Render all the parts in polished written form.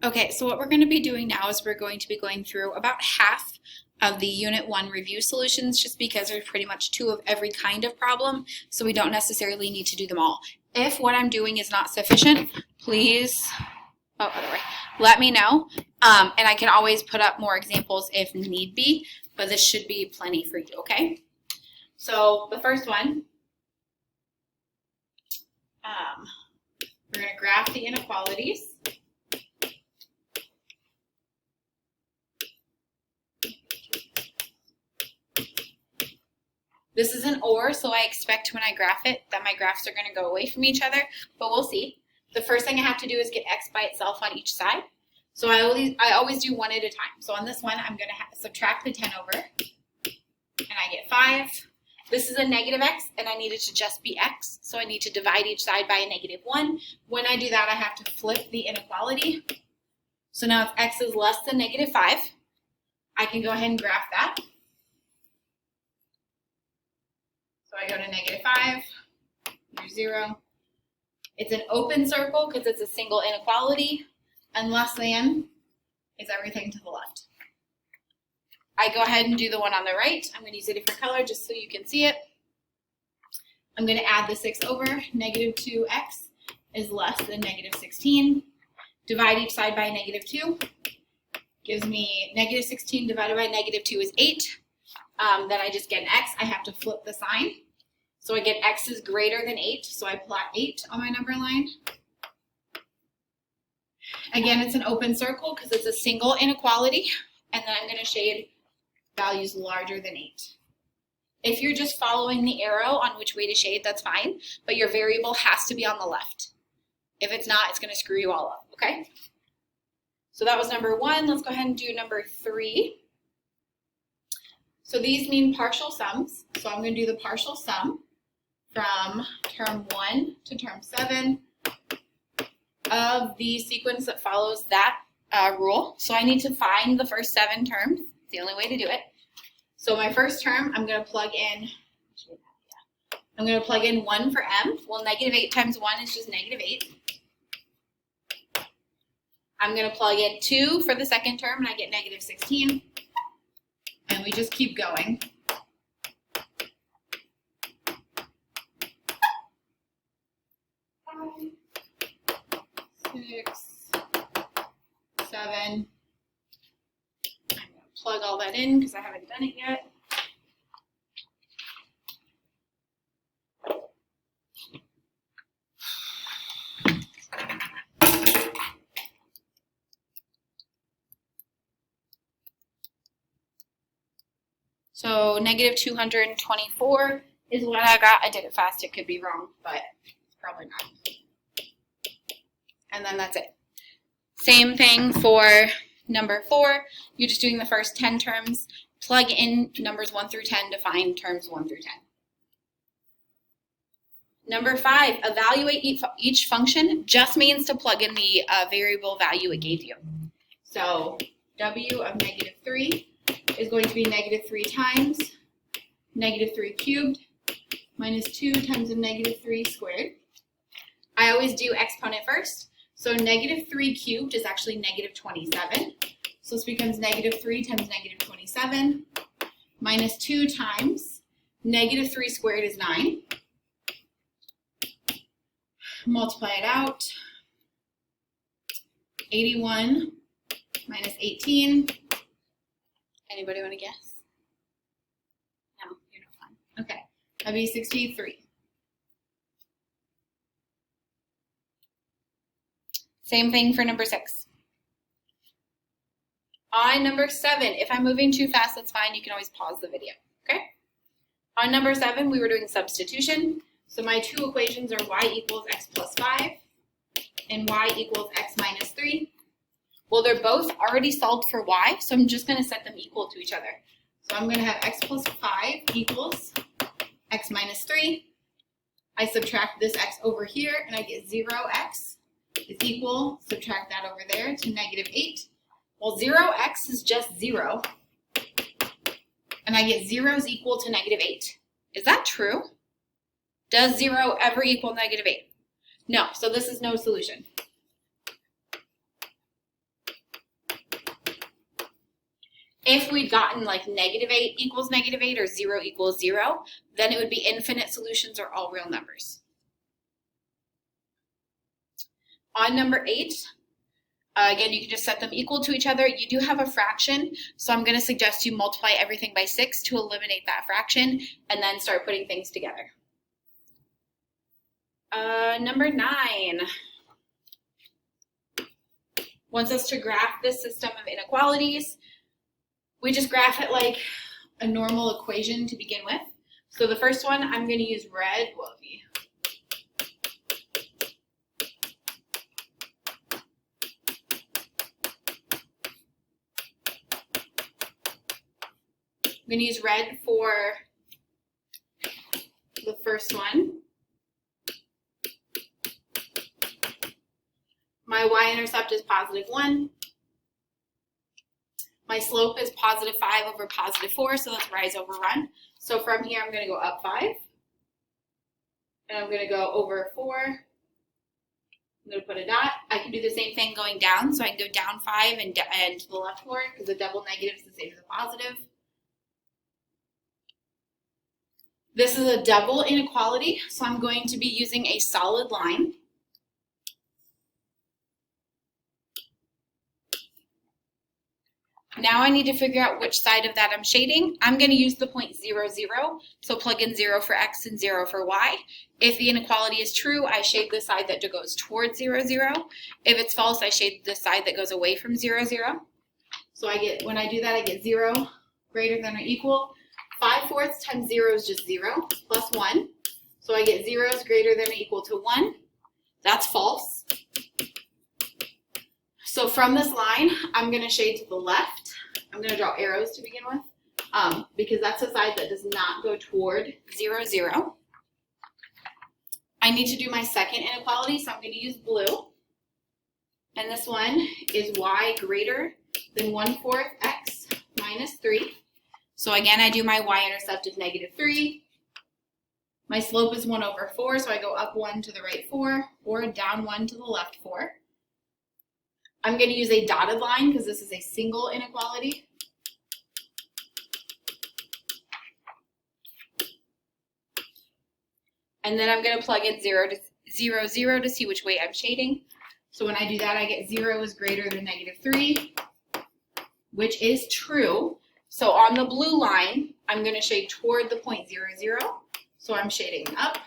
Okay, so what we're going to be doing now is we're going to be going through about half of the Unit 1 review solutions, just because there's pretty much 2 of every kind of problem, so we don't necessarily need to do them all. If what I'm doing is not sufficient, please, let me know, and I can always put up more examples if need be, but this should be plenty for you, okay? So the first one, we're going to graph the inequalities. This is an OR, so I expect when I graph it that my graphs are going to go away from each other, but we'll see. The first thing I have to do is get x by itself on each side. So I always do one at a time. So on this one, I'm going to subtract the 10 over, and I get 5. This is a negative x, and I need it to just be x, so I need to divide each side by a negative 1. When I do that, I have to flip the inequality. So now if x is less than negative 5, I can go ahead and graph that. So I go to negative 5, there's 0. It's an open circle because it's a single inequality, and less than is everything to the left. I go ahead and do the one on the right. I'm going to use a different color just so you can see it. I'm going to add the 6 over. Negative 2x is less than negative 16. Divide each side by negative 2. Gives me negative 16 divided by negative 2 is 8. Then I just get an x. I have to flip the sign. So I get x is greater than 8, so I plot 8 on my number line. Again, it's an open circle because it's a single inequality, and then I'm going to shade values larger than 8. If you're just following the arrow on which way to shade, that's fine, but your variable has to be on the left. If it's not, it's going to screw you all up, okay? So that was number 1. Let's go ahead and do number 3. So these mean partial sums, so I'm going to do the partial sum from term 1 to term 7 of the sequence that follows that rule. So I need to find the first 7 terms. It's the only way to do it. So my first term, I'm going to plug in, 1 for m. Well, negative 8 times 1 is just negative 8. I'm going to plug in 2 for the second term, and I get negative 16. And we just keep going. 6, 7. I'm going to plug all that in because I haven't done it yet. So negative 224 is what I got. I did it fast. It could be wrong, but it's probably not. And then that's it. Same thing for number 4. You're just doing the first 10 terms. Plug in numbers 1 through 10 to find terms 1 through 10. Number 5, evaluate each function just means to plug in the variable value it gave you. So w of negative 3 is going to be negative 3 times negative 3 cubed minus 2 times the negative 3 squared. I always do exponent first. So negative 3 cubed is actually negative 27. So this becomes negative 3 times negative 27 minus 2 times negative 3 squared is 9. Multiply it out. 81 minus 18. Anybody want to guess? No, you're not fun. Okay, that'd be 63. Same thing for number 6. On number 7, if I'm moving too fast, that's fine. You can always pause the video, okay? On number 7, we were doing substitution. So my 2 equations are y equals x plus 5 and y equals x minus 3. Well, they're both already solved for y, so I'm just going to set them equal to each other. So I'm going to have x plus 5 equals x minus 3. I subtract this x over here, and I get 0x is equal, subtract that over there, to negative 8. Well, 0x is just 0, and I get 0 is equal to negative 8. Is that true? Does 0 ever equal negative 8? No, so this is no solution. If we'd gotten like -8 equals -8 or 0 equals 0, then it would be infinite solutions or all real numbers. On number 8, again, you can just set them equal to each other. You do have a fraction, so I'm going to suggest you multiply everything by 6 to eliminate that fraction and then start putting things together. Number 9 wants us to graph this system of inequalities. We just graph it like a normal equation to begin with. So the first one, I'm going to use red. I'm going to use red for the first one. My y-intercept is +1. My slope is +5 over +4, so that's rise over run. So from here, I'm going to go up 5. And I'm going to go over 4. I'm going to put a dot. I can do the same thing going down, so I can go down 5 and to the left 4, because the double negative is the same as a positive. This is a double inequality, so I'm going to be using a solid line. Now I need to figure out which side of that I'm shading. I'm going to use the point 0, 0, so plug in 0 for x and 0 for y. If the inequality is true, I shade the side that goes towards 0, 0. If it's false, I shade the side that goes away from 0, 0. So when I do that, I get 0 greater than or equal. 5/4 times 0 is just 0, plus 1. So I get 0 is greater than or equal to 1. That's false. So from this line, I'm going to shade to the left. I'm going to draw arrows to begin with, because that's the side that does not go toward 0, 0. I need to do my second inequality, so I'm going to use blue. And this one is y greater than 1/4 x minus 3. So again, I do my y-intercept of -3. My slope is 1 over 4, so I go up 1 to the right 4, or down 1 to the left 4. I'm going to use a dotted line because this is a single inequality. And then I'm going to plug in 0, 0 to see which way I'm shading. So when I do that, I get 0 is greater than -3, which is true. So on the blue line, I'm going to shade toward the point 0, 0. So I'm shading up.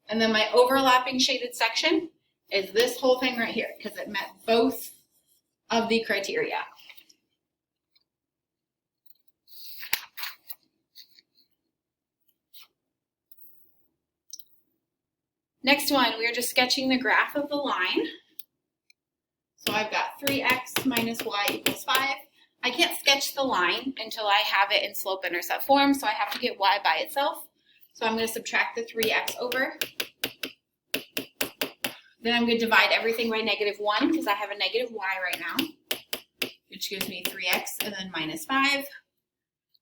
And then my overlapping shaded section is this whole thing right here, because it met both of the criteria. Next one, we are just sketching the graph of the line. So I've got 3x minus y equals 5. I can't sketch the line until I have it in slope-intercept form, so I have to get y by itself. So I'm going to subtract the 3x over. Then I'm going to divide everything by -1 because I have a negative y right now, which gives me 3x and then minus 5.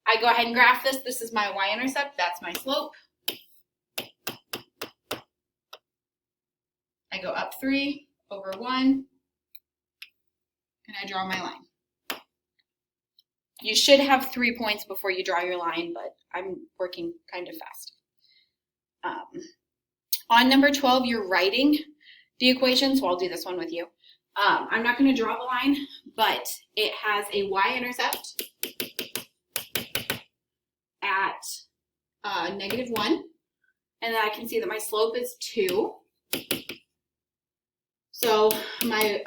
I go ahead and graph this. This is my y-intercept. That's my slope. I go up 3 over 1, and I draw my line. You should have 3 points before you draw your line, but I'm working kind of fast. On number 12, you're writing the equation, so I'll do this one with you. I'm not going to draw the line, but it has a y-intercept at -1, and then I can see that my slope is 2. So my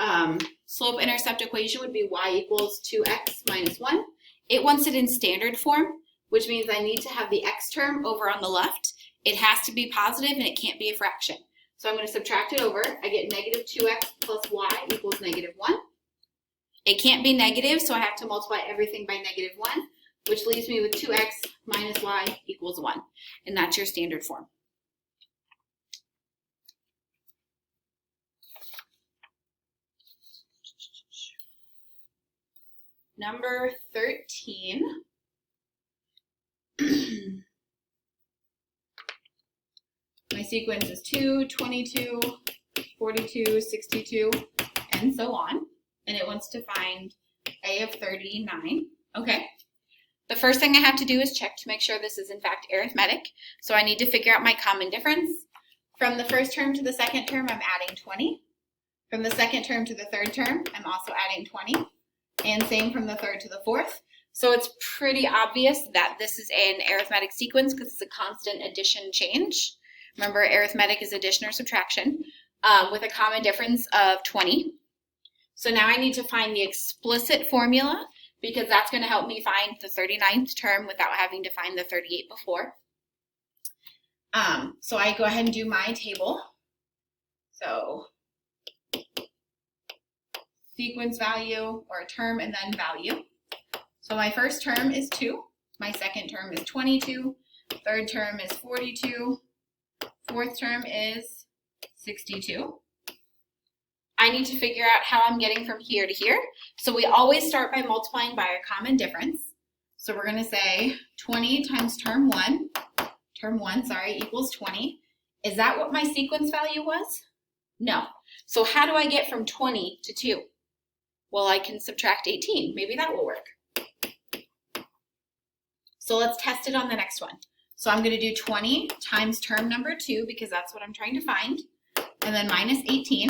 slope-intercept equation would be y equals 2x minus 1. It wants it in standard form, which means I need to have the x term over on the left. It has to be positive, and it can't be a fraction. So I'm going to subtract it over. I get -2x plus y equals -1. It can't be negative, so I have to multiply everything by -1, which leaves me with 2x minus y equals 1. And that's your standard form. Number 13. My sequence is 2, 22, 42, 62, and so on. And it wants to find a of 39. Okay. The first thing I have to do is check to make sure this is in fact arithmetic. So I need to figure out my common difference. From the first term to the second term, I'm adding 20. From the second term to the third term, I'm also adding 20. And same from the third to the fourth. So it's pretty obvious that this is an arithmetic sequence because it's a constant addition change. Remember, arithmetic is addition or subtraction with a common difference of 20. So now I need to find the explicit formula because that's going to help me find the 39th term without having to find the 38 before. So I go ahead and do my table. So sequence value or term and then value. So my first term is 2, my second term is 22, third term is 42, fourth term is 62. I need to figure out how I'm getting from here to here. So we always start by multiplying by our common difference. So we're going to say 20 times term 1 equals 20. Is that what my sequence value was? No. So how do I get from 20 to 2? Well, I can subtract 18. Maybe that will work. So let's test it on the next one. So I'm going to do 20 times term number 2 because that's what I'm trying to find, and then minus 18.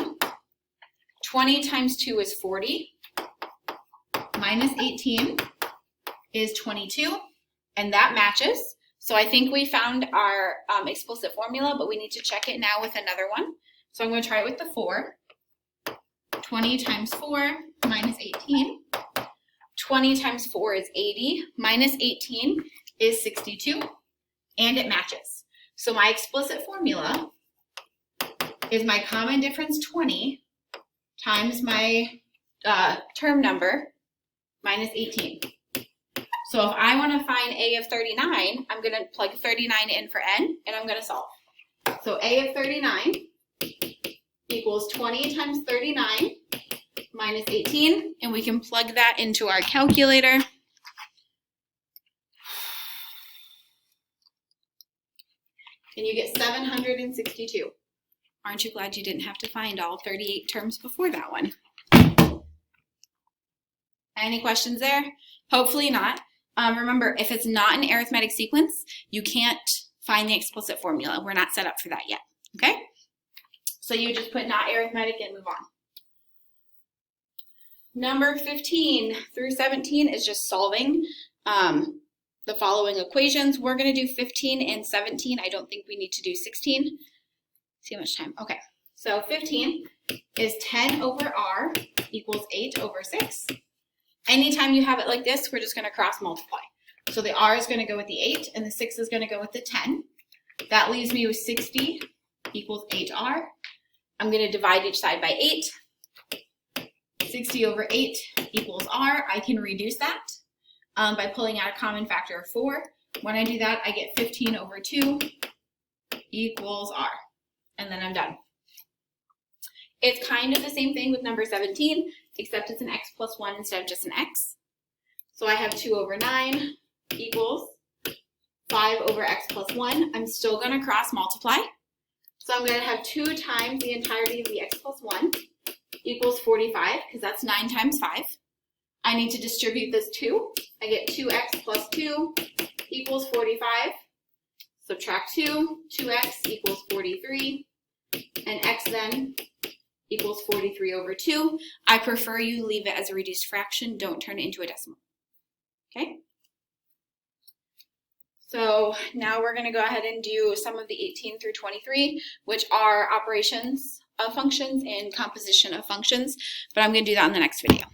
20 times 2 is 40. Minus 18 is 22, and that matches. So I think we found our explicit formula, but we need to check it now with another one. So I'm going to try it with the 4. 20 times 4 minus 18. 20 times 4 is 80, minus 18 is 62, and it matches. So my explicit formula is my common difference 20 times my term number minus 18. So if I want to find A of 39, I'm going to plug 39 in for n, and I'm going to solve. So A of 39 equals 20 times 39 minus 18, and we can plug that into our calculator. And you get 762. Aren't you glad you didn't have to find all 38 terms before that one? Any questions there? Hopefully not. Remember, if it's not an arithmetic sequence, you can't find the explicit formula. We're not set up for that yet, okay? So you just put not arithmetic and move on. Number 15 through 17 is just solving the following equations. We're going to do 15 and 17. I don't think we need to do 16. See how much time? Okay. So 15 is 10 over r equals 8 over 6. Anytime you have it like this, we're just going to cross multiply. So the r is going to go with the 8, and the 6 is going to go with the 10. That leaves me with 60 equals 8r. I'm going to divide each side by 8. 60 over 8 equals r. I can reduce that by pulling out a common factor of 4. When I do that, I get 15 over 2 equals r. And then I'm done. It's kind of the same thing with number 17, except it's an x plus 1 instead of just an x. So I have 2 over 9 equals 5 over x plus 1. I'm still going to cross multiply. So I'm going to have 2 times the entirety of the x plus 1 equals 45, because that's 9 times 5. I need to distribute this 2. I get 2x plus 2 equals 45. Subtract 2, 2x equals 43, and x then equals 43 over 2. I prefer you leave it as a reduced fraction. Don't turn it into a decimal. Okay? So now we're going to go ahead and do some of the 18 through 23, which are operations of functions and composition of functions, but I'm going to do that in the next video.